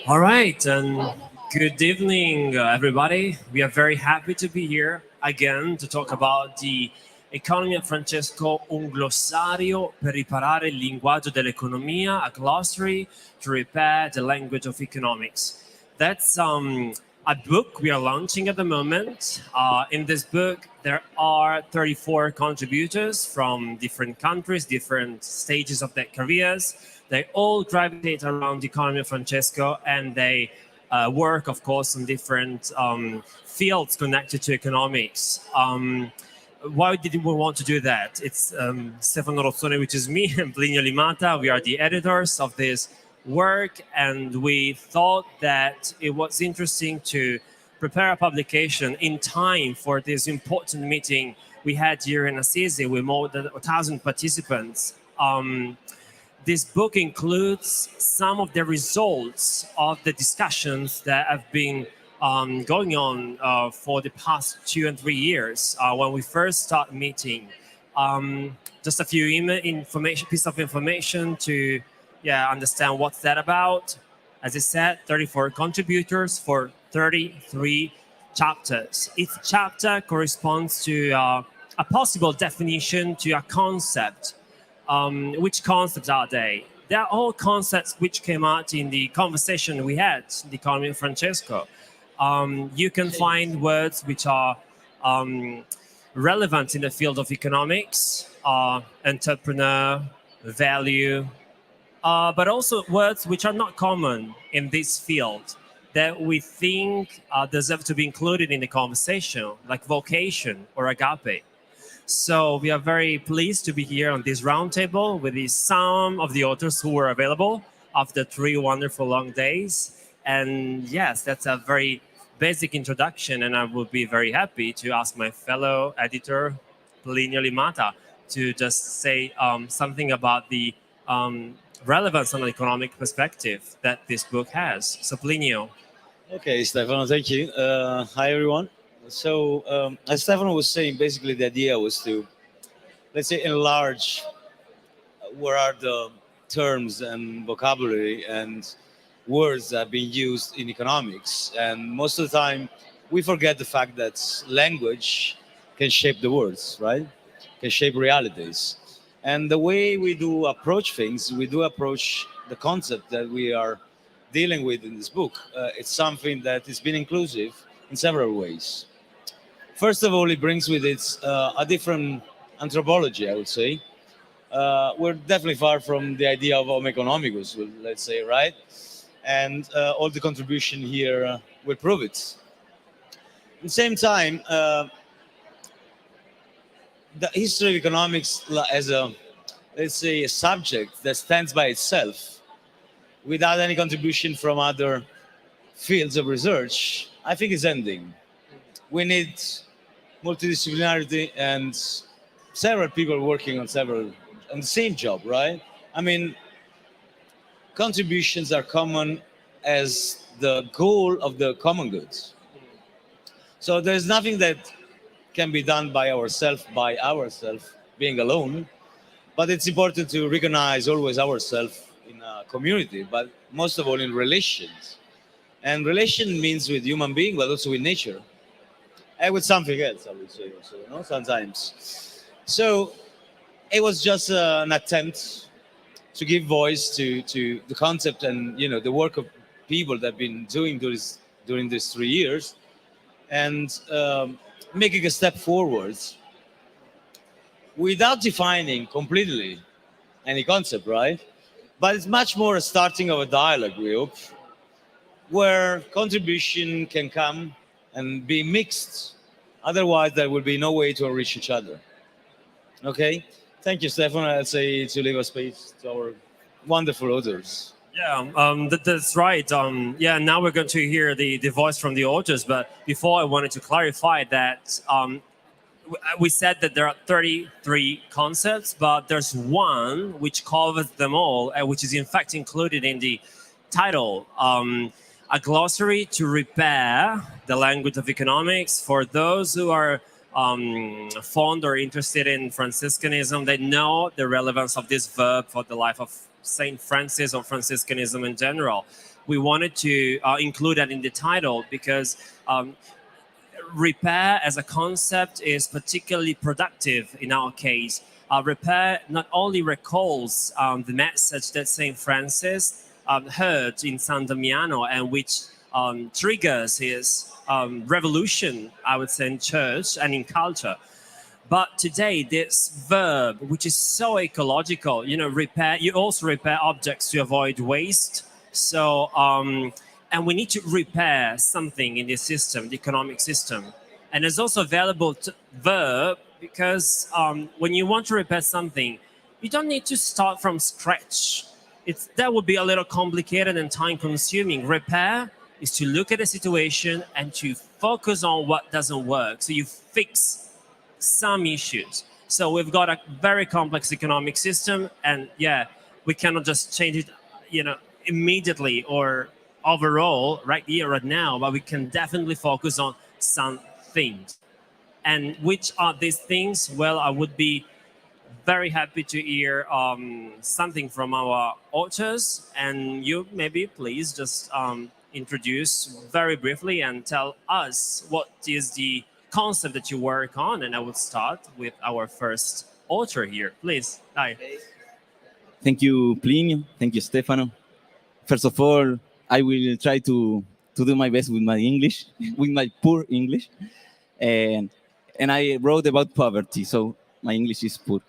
All right, and good evening, everybody. We are very happy to be here again to talk about the Economy of Francesco, un glossario per riparare il linguaggio dell'economia, a glossary to repair the language of economics. That's a book we are launching at the moment. In this book, there are 34 contributors from different countries, different stages of their careers. They all gravitate around the economy of Francesco, and they work, of course, on different fields connected to economics. Why did we want to do that? It's Stefano Rozzone, which is me, and Plinio Limata. We are the editors of this work, and we thought that it was interesting to prepare a publication in time for this important meeting we had here in Assisi with more than 1,000 participants. This book includes some of the results of the discussions that have been going on for the past 2 and 3 years when we first started meeting. Just a few piece of information to understand what's that about. As I said, 34 contributors for 33 chapters. Each chapter corresponds to a possible definition to a concept. Which concepts are they? They are all concepts which came out in the conversation we had, the economy of Francesco. You can find words which are relevant in the field of economics, entrepreneur, value, but also words which are not common in this field that we think deserve to be included in the conversation, like vocation or agape. So we are very pleased to be here on this roundtable with some of the authors who were available after 3 wonderful long days. And yes, that's a very basic introduction, and I would be very happy to ask my fellow editor, Plinio Limata, to just say something about the relevance on an economic perspective that this book has. So Plinio. Okay, Stefano, thank you. Hi, everyone. So, as Stefano was saying, basically the idea was to, let's say, enlarge what are the terms and vocabulary and words that are being used in economics. And most of the time, we forget the fact that language can shape the words, right? Can shape realities. And the way we do approach things, we do approach the concept that we are dealing with in this book. It's something that has been inclusive in several ways. First of all, it brings with it a different anthropology, I would say. We're definitely far from the idea of homo economicus, let's say, right? And all the contribution here will prove it. At the same time, the history of economics as a, let's say, a subject that stands by itself without any contribution from other fields of research, I think is ending. We need multidisciplinarity and several people working on the same job, right? I mean, contributions are common as the goal of the common goods. So there's nothing that can be done by ourselves, being alone, but it's important to recognize always ourselves in a community, but most of all in relations. And relation means with human being, but also with nature. And with something else, I would say also, you know, sometimes. So it was just an attempt to give voice to the concept and, you know, the work of people that have been doing during these 3 years, and making a step forward without defining completely any concept, right? But it's much more a starting of a dialogue, we hope, where contribution can come and be mixed. Otherwise, there will be no way to enrich each other. Okay? Thank you, Stefano. I'll say to leave a space to our wonderful authors. Yeah, that's right. Now we're going to hear the voice from the authors. But before, I wanted to clarify that we said that there are 33 concepts, but there's one which covers them all, which is in fact included in the title. A glossary to repair the language of economics. For those who are fond or interested in Franciscanism, they know the relevance of this verb for the life of Saint Francis or Franciscanism in general. We wanted to include that in the title because repair as a concept is particularly productive in our case. Repair not only recalls the message that Saint Francis heard in San Damiano and which triggers his revolution, I would say, in church and in culture. But today, this verb, which is so ecological, repair, you also repair objects to avoid waste. So, and we need to repair something in the system, the economic system. And there's also available verb because when you want to repair something, you don't need to start from scratch. That would be a little complicated and time consuming. Repair is to look at a situation and to focus on what doesn't work. So you fix some issues. So we've got a very complex economic system, and yeah, we cannot just change it, immediately or overall right here, right now, but we can definitely focus on some things. And which are these things? Well, I would be very happy to hear something from our authors, and you maybe please just introduce very briefly and tell us what is the concept that you work on. And I would start with our first author here. Please. Hi. Thank you, Plinio. Thank you, Stefano. First of all, I will try to do my best with my English, with my poor English. And I wrote about poverty, so my English is poor.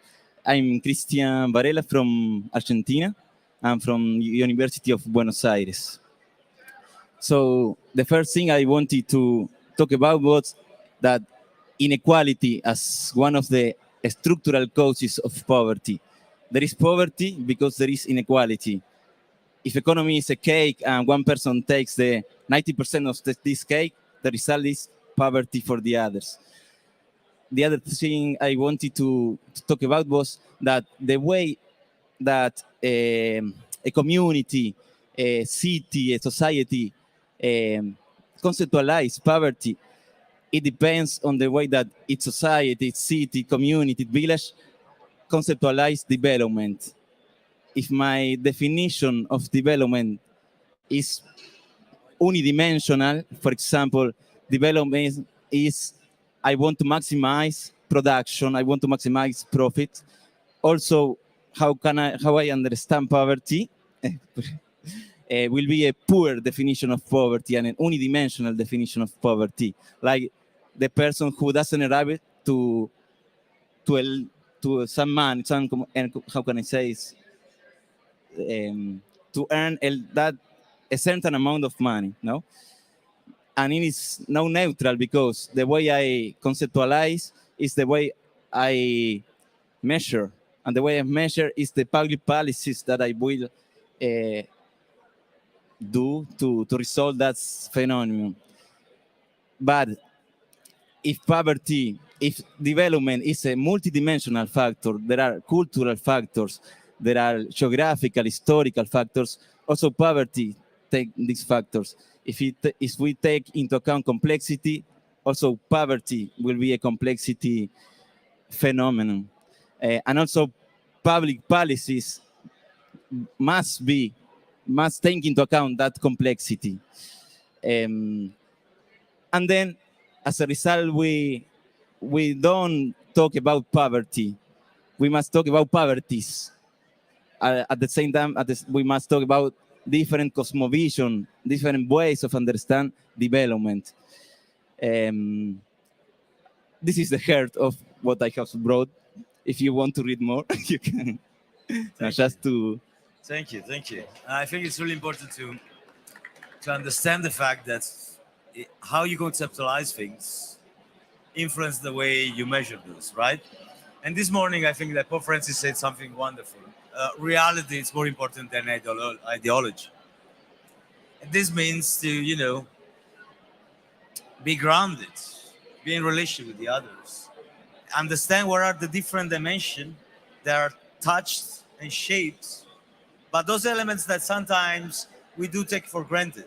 I'm Cristian Varela from Argentina. I'm from University of Buenos Aires. So the first thing I wanted to talk about was that inequality as one of the structural causes of poverty. There is poverty because there is inequality. If economy is a cake and one person takes the 90% of this cake, the result is poverty for the others. The other thing I wanted to talk about was that the way that a community, a city, a society conceptualize poverty, it depends on the way that its society, its city, community, village conceptualize development. If my definition of development is unidimensional, for example, development is I want to maximize production, I want to maximize profit. Also, how I understand poverty will be a poor definition of poverty and an unidimensional definition of poverty, like the person who doesn't arrive to some money, and how can I say is to earn a certain amount of money, no? And it is now neutral because the way I conceptualize is the way I measure, and the way I measure is the public policies that I will do to resolve that phenomenon. But if development is a multidimensional factor, there are cultural factors, there are geographical, historical factors. Also, poverty take these factors. If we take into account complexity, also poverty will be a complexity phenomenon. And also, public policies must take into account that complexity. And then, as a result, we don't talk about poverty. We must talk about poverties. At the same time, we must talk about different cosmovision, different ways of understand development. This is the heart of what I have brought. If you want to read more, you can. Thank you. I think it's really important to understand the fact that how you conceptualize things influence the way you measure those, right? And this morning, I think that Pope Francis said something wonderful. Reality is more important than ideology. And this means to, be grounded, be in relation with the others, understand what are the different dimensions that are touched and shaped, but those elements that sometimes we do take for granted.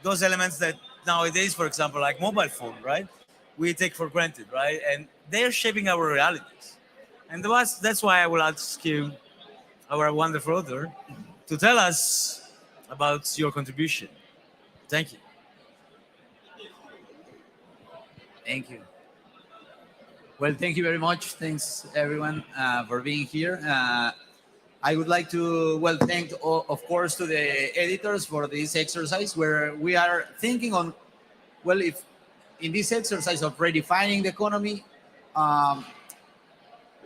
Those elements that nowadays, for example, like mobile phone, right? We take for granted, right? And they're shaping our realities. And that's why I will ask you our wonderful author, to tell us about your contribution. Thank you. Thank you. Well, thank you very much. Thanks everyone for being here. I would like to thank of course to the editors for this exercise where we are thinking on if in this exercise of redefining the economy, um,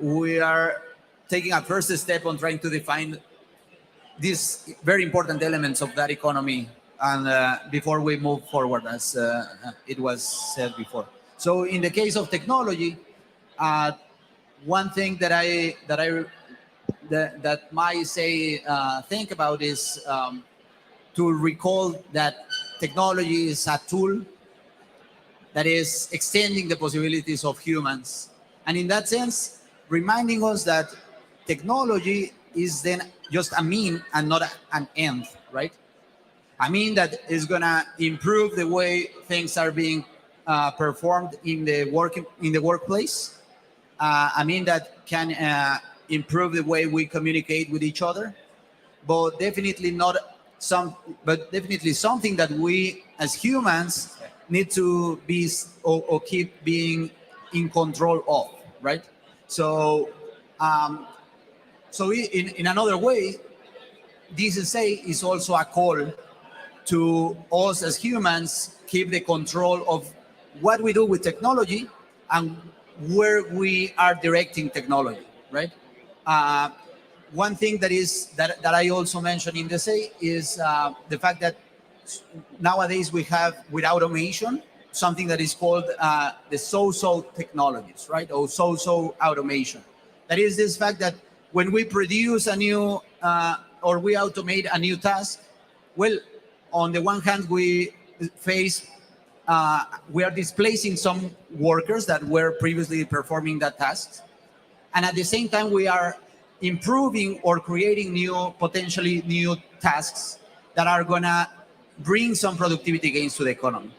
we are taking a first step on trying to define these very important elements of that economy and before we move forward as it was said before. So in the case of technology, uh, one thing that might say think about is to recall that technology is a tool that is extending the possibilities of humans, and in that sense reminding us that technology is then just a mean and not an end, right? I mean that is gonna improve the way things are being performed in the workplace. I mean that can improve the way we communicate with each other, but definitely not but definitely something that we as humans need to be or keep being in control of, right? So, um, in another way, this essay is also a call to us as humans keep the control of what we do with technology and where we are directing technology, right? Uh, One thing that I also mentioned in the essay is the fact that nowadays we have with automation something that is called the so-so technologies, right? Or so-so automation. That is this fact that when we produce a new or we automate a new task, well, on the one hand, face we are displacing some workers that were previously performing that task, and at the same time, we are improving or creating potentially new tasks that are gonna bring some productivity gains to the economy.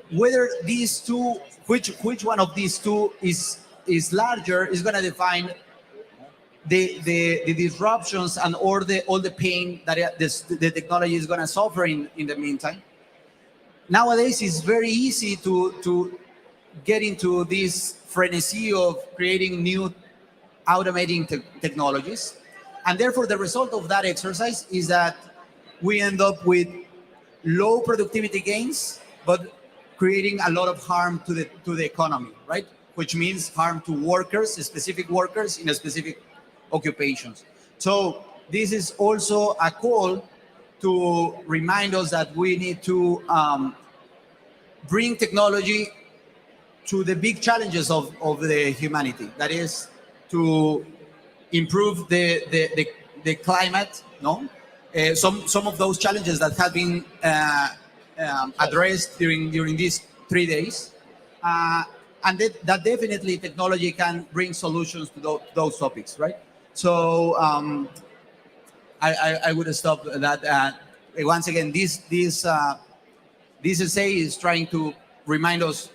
Whether these two, which one of these two is larger, is gonna define the disruptions and all the pain that the technology is gonna suffer in the meantime. Nowadays, it's very easy to get into this frenzy of creating new automating technologies. And therefore, the result of that exercise is that we end up with low productivity gains, but creating a lot of harm to the economy, right? Which means harm to workers, specific workers in a specific occupations. So this is also a call to remind us that we need to bring technology to the big challenges of the humanity. That is to improve the climate, no? Some of those challenges that have been addressed during these 3 days, and that definitely technology can bring solutions to those topics, right? So I would stop that. Once again, this essay is trying to remind us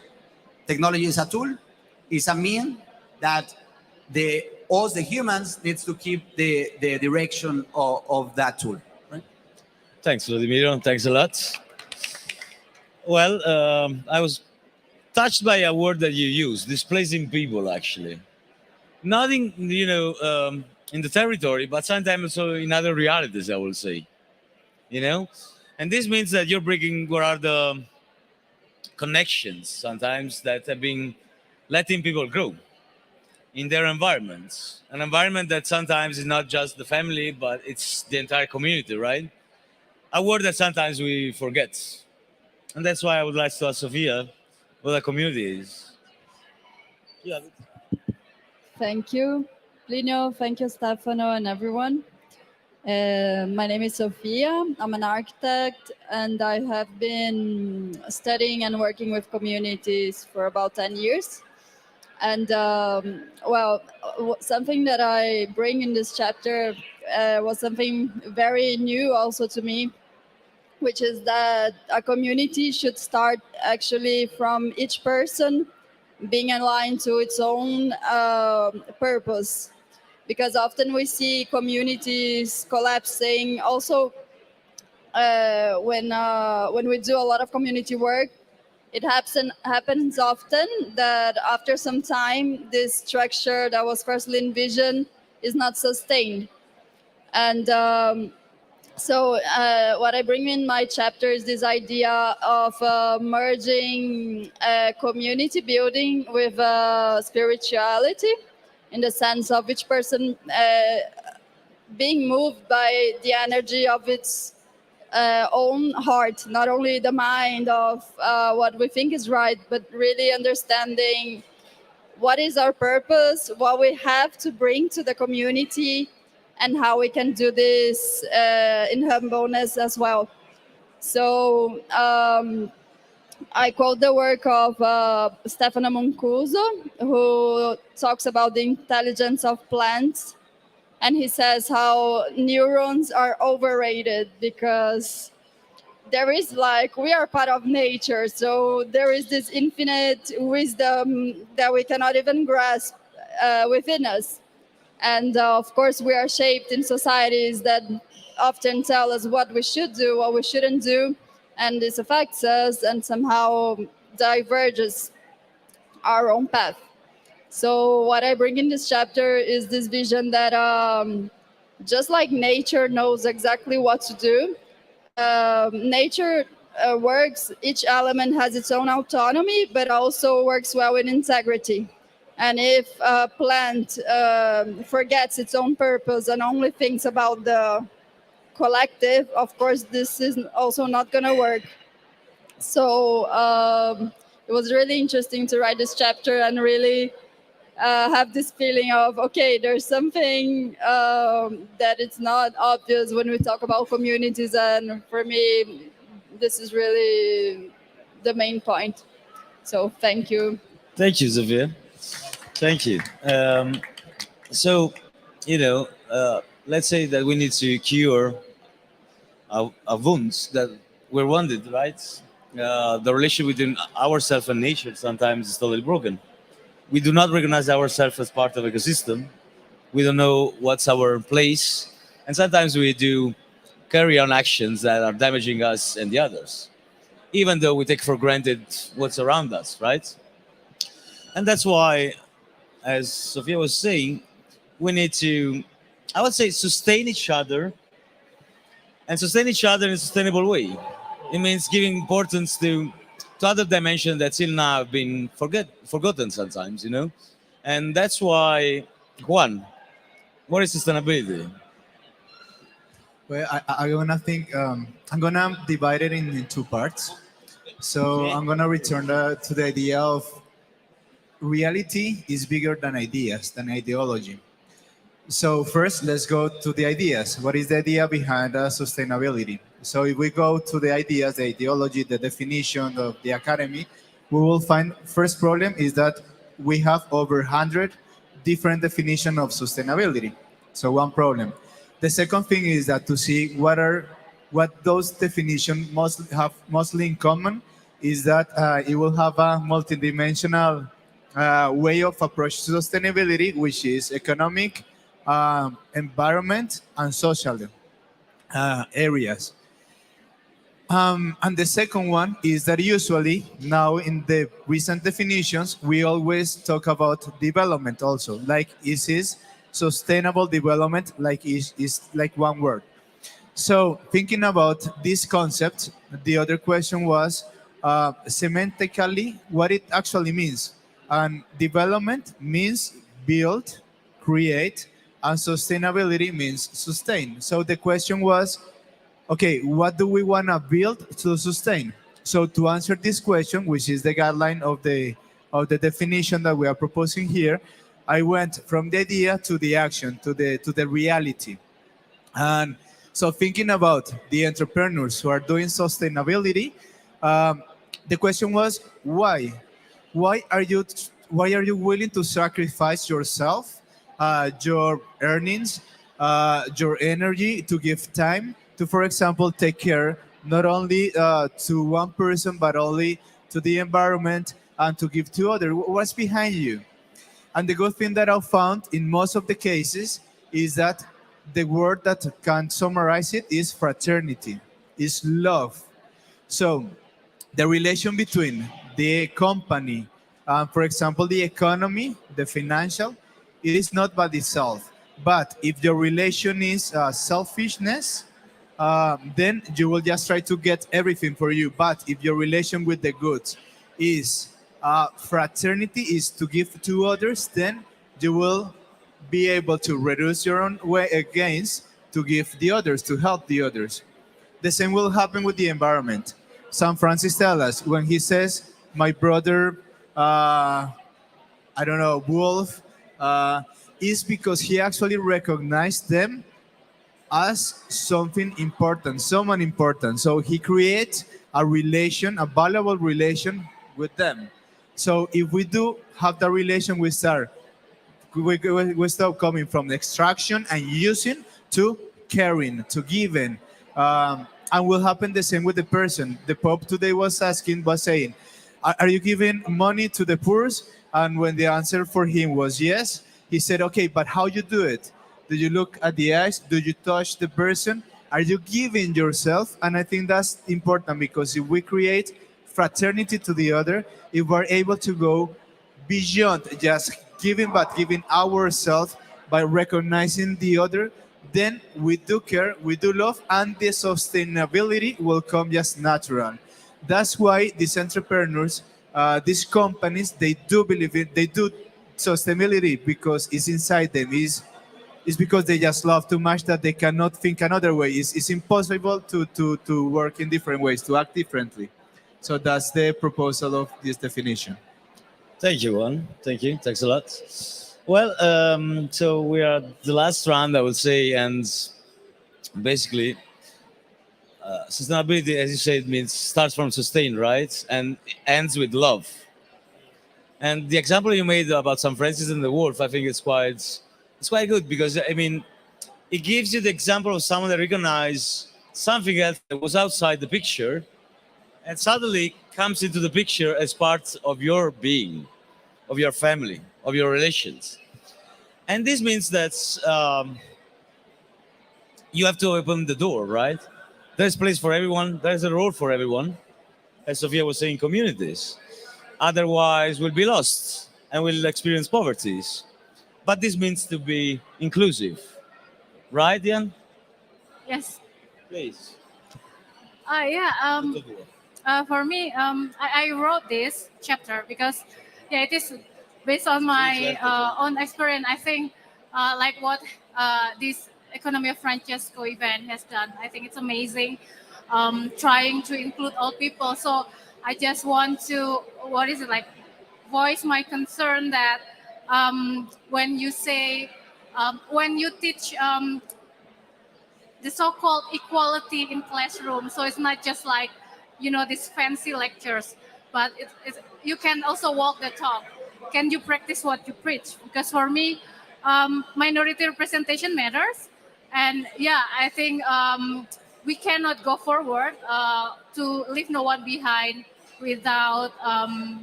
technology is a tool, is a mean that the humans needs to keep the direction of that tool. Right? Thanks, Vladimir. Thanks a lot. Well, I was touched by a word that you used, displacing people, actually. Not in, in the territory, but sometimes also in other realities, I will say. You know? And this means that you're breaking what are the connections sometimes that have been letting people grow in their environments. An environment that sometimes is not just the family, but it's the entire community, right? A word that sometimes we forget. And that's why I would like to ask Sofia what a community is. Yeah. Thank you, Plinio. Thank you, Stefano, and everyone. My name is Sofia. I'm an architect, and I have been studying and working with communities for about 10 years. And something that I bring in this chapter was something very new also to me, which is that a community should start actually from each person being aligned to its own purpose. because often we see communities collapsing. Also, when we do a lot of community work, it happens often that after some time, this structure that was firstly envisioned is not sustained. And what I bring in my chapter is this idea of merging community building with spirituality, in the sense of each person being moved by the energy of its own heart, not only the mind of what we think is right, but really understanding what is our purpose, what we have to bring to the community, and how we can do this in humbleness as well. So I quote the work of Stefano Mancuso, who talks about the intelligence of plants. And he says how neurons are overrated because there is, like, we are part of nature, so there is this infinite wisdom that we cannot even grasp within us. And of course, we are shaped in societies that often tell us what we should do, what we shouldn't do, and this affects us and somehow diverges our own path. So what I bring in this chapter is this vision that just like nature knows exactly what to do, nature works, each element has its own autonomy, but also works well in integrity. And if a plant forgets its own purpose and only thinks about the collective, of course, this is also not going to work. So it was really interesting to write this chapter and really have this feeling of, okay, there's something that it's not obvious when we talk about communities, and for me this is really the main point. So thank you. Thank you, Sophia. Thank you. So, let's say that we need to cure our wounds that we're wounded, right? The relation between ourselves and nature sometimes is totally broken. We do not recognize ourselves as part of ecosystem. We don't know what's our place, and sometimes we do carry on actions that are damaging us and the others, even though we take for granted what's around us, right? And that's why, as Sophia was saying, we need to, I would say, sustain each other and sustain each other in a sustainable way. It means giving importance to other dimensions that till now have been forgotten sometimes, And that's why, Juan, what is sustainability? Well, I'm gonna think. I'm gonna divide it in two parts. So I'm gonna return to the idea of reality is bigger than ideas, than ideology. So first, let's go to the ideas. What is the idea behind sustainability? So if we go to the ideas, the ideology, the definition of the academy, we will find first problem is that we have over 100 different definitions of sustainability. So one problem. The second thing is that to see what those definitions mostly in common is that it will have a multidimensional way of approach to sustainability, which is economic, environment, and social areas. And the second one is that usually now in the recent definitions, we always talk about development also, like is sustainable development, like is like one word. So thinking about this concept, the other question was semantically what it actually means. And development means build, create, and sustainability means sustain. So the question was, okay, what do we want to build to sustain? So to answer this question, which is the guideline of the definition that we are proposing here, I went from the idea to the action, to the reality. And so thinking about the entrepreneurs who are doing sustainability, the question was why? Why are you willing to sacrifice yourself, your earnings, your energy to give time to, for example, take care not only to one person but only to the environment and to give to others? What's behind you? And the good thing that I found in most of the cases is that the word that can summarize it is fraternity, is love. So the relation between the company, for example, the economy, the financial, it is not by itself. But if your relation is selfishness, then you will just try to get everything for you. But if your relation with the goods is fraternity, is to give to others, then you will be able to reduce your own way against to give the others, to help the others. The same will happen with the environment. St. Francis tells us when he says, "My brother, I don't know, wolf," is because he actually recognized them as something important, someone important. So he creates a relation, a valuable relation with them. So if we do have the relation, we stop coming from extraction and using to caring, to giving. And will happen the same with the person. The Pope today was saying, are you giving money to the poor? And when the answer for him was yes, he said, okay, but how you do it? Do you look at the eyes? Do you touch the person? Are you giving yourself? And I think that's important because if we create fraternity to the other, if we're able to go beyond just giving, but giving ourselves by recognizing the other, then we do care, we do love, and the sustainability will come just natural. That's why these entrepreneurs, these companies, they do believe it, they do sustainability because it's inside them. Is because they just love too much that they cannot think another way. It's impossible to work in different ways, to act differently. So that's the proposal of this definition. Thank you, Juan. Thank you. Thanks a lot. Well, so we are at the last round, I would say, and basically, sustainability, as you said, means starts from sustain, right, and ends with love. And the example you made about St. Francis and the wolf, I think it's quite good because I mean, it gives you the example of someone that recognized something else that was outside the picture, and suddenly comes into the picture as part of your being, of your family, of your relations. And this means that you have to open the door, right? There's place for everyone. There's a role for everyone. As Sophia was saying, communities. Otherwise, we'll be lost and we'll experience poverties. But this means to be inclusive, right, Ian? Yes. Please. Yeah. For me, I wrote this chapter because, yeah, it is based on my own experience. I think, like what this Economy of Francesco event has done. I think it's amazing. Trying to include all people. So I just want to, what is it like, voice my concern that when you say, when you teach the so-called equality in classroom. So it's not just like, these fancy lectures, but you can also walk the talk. Can you practice what you preach? Because for me, minority representation matters. And yeah, I think we cannot go forward to leave no one behind without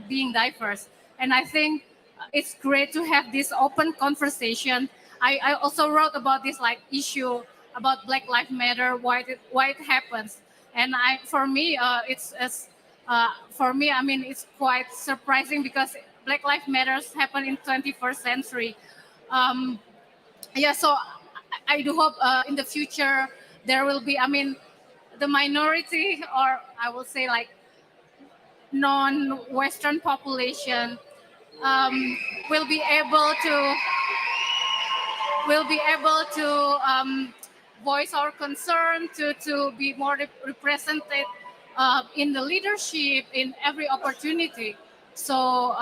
being diverse. And I think it's great to have this open conversation. I also wrote about this like issue about Black Lives Matter, why it happens, and for me I mean it's quite surprising because Black Lives Matters happen in 21st century. Yeah, so I do hope in the future there will be, I mean, the minority, or I will say like non-Western population will be able to voice our concern, to be more represented in the leadership, in every opportunity. So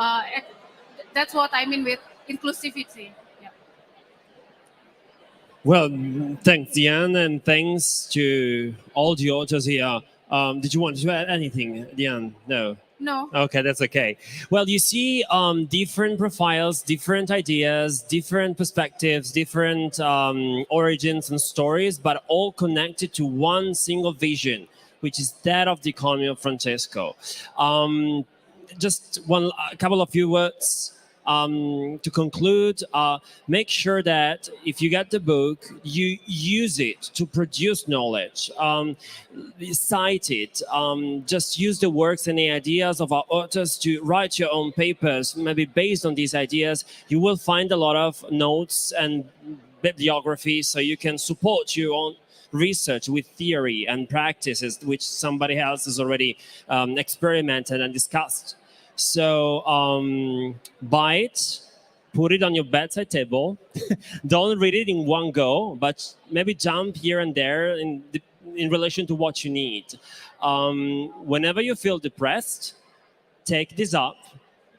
that's what I mean with inclusivity. Yeah. Well, thanks, Diane, and thanks to all the authors here. Did you want to add anything, Diane? No. No. Okay, that's okay. Well, you see different profiles, different ideas, different perspectives, different origins and stories, but all connected to one single vision, which is that of the economy of Francesco. Just a couple of few words To conclude, make sure that if you get the book, you use it to produce knowledge, cite it, just use the works and the ideas of our authors to write your own papers. Maybe based on these ideas, you will find a lot of notes and bibliography, so you can support your own research with theory and practices which somebody else has already experimented and discussed. So buy it, put it on your bedside table. Don't read it in one go, but maybe jump here and there in relation to what you need. Whenever you feel depressed, take this up.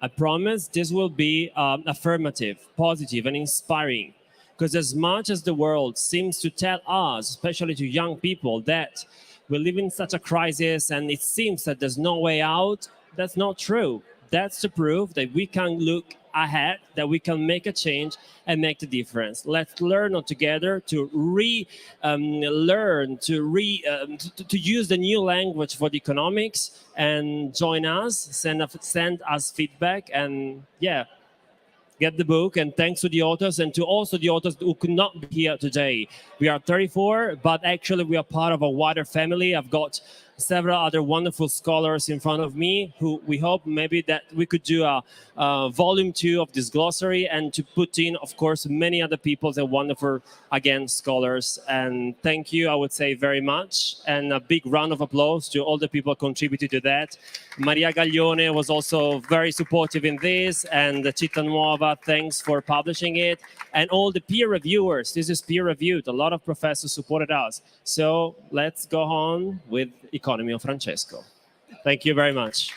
I promise this will be affirmative, positive, and inspiring. Because as much as the world seems to tell us, especially to young people, that we live in such a crisis and it seems that there's no way out, that's not true. That's the proof that we can look ahead, that we can make a change and make the difference. Let's learn all together to learn to use the new language for the economics, and join us, send us feedback, and yeah, get the book. And thanks to the authors, and to also the authors who could not be here today. We are 34, but actually we are part of a wider family. I've got several other wonderful scholars in front of me who we hope maybe that we could do a volume 2 of this glossary, and to put in, of course, many other people that are wonderful, again, scholars. And thank you, I would say, very much. And a big round of applause to all the people who contributed to that. Maria Gaglione was also very supportive in this, and Città Nuova, thanks for publishing it. And all the peer reviewers, this is peer reviewed. A lot of professors supported us. So let's go on with Economy of Francesco. Thank you very much.